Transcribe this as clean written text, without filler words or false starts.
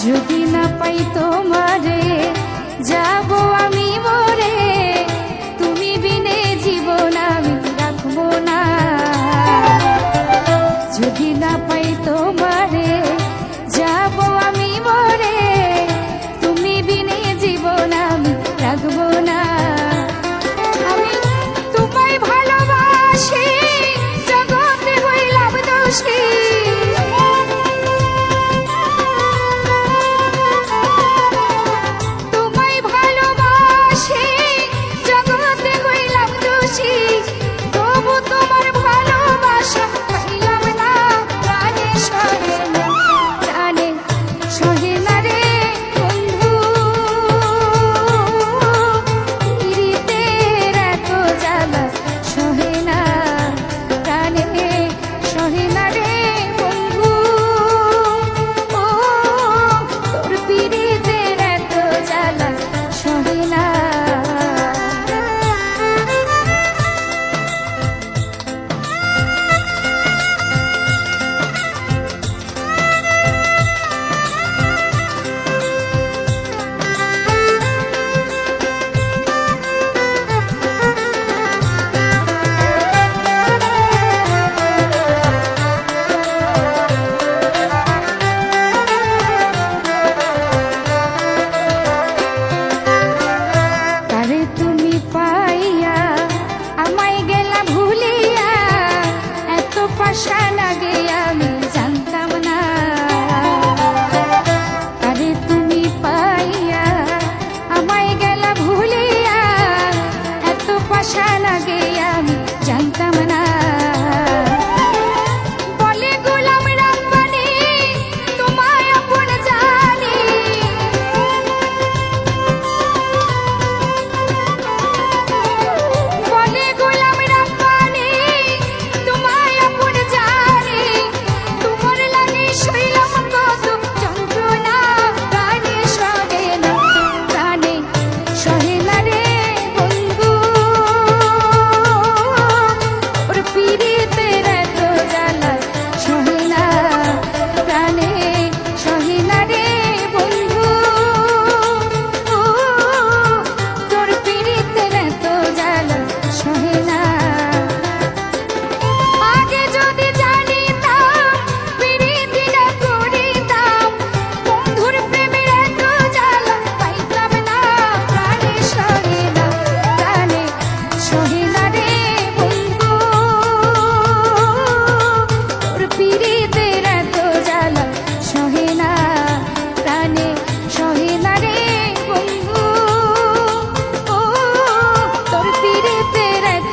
যদি না পাই তোমারে যাব আমি মরে, তুমি বিনে জীবন আমি রাখবো না। যদি না পাই তোমারে যাব আমি মরে, তুমি বিনে জীবন আমি রাখবো না। আমি তোমায় ভালোবাসি, জগতে হইলাম দোষী। আশা লাগে আমি জানতাম না, আরে তুমি পাইয়া আমায় গেলা ভুলিয়া, এত পাশা লাগে আমি জানতাম না। বলে গোলাম রাব্বানি তোমায় আপন জানি, বলে গোলাম রাব্বানি তোমায় আপন জানি। তোমার লাগে শৈলাম কত যন্ত্রণা, প্রাণে সহে না, প্রাণে সহে না রে বন্ধু। ওর পীড়িতের এত জ্বালা সহে না, প্রাণে সহে না রে বন্ধু। তোর পীড়িতের এত জ্বালা সহে না। আগে যদি জানিতাম প্রীতি না করিতাম, বন্ধুর প্রেমের এত জ্বালা পাইতাম না, প্রাণে সহে না, প্রাণে সহে না রে বন্ধু। তোর প্রীতির এত জ্বালা সহে না, প্রাণে সহে না রে বন্ধু। তোর প্রীতির এত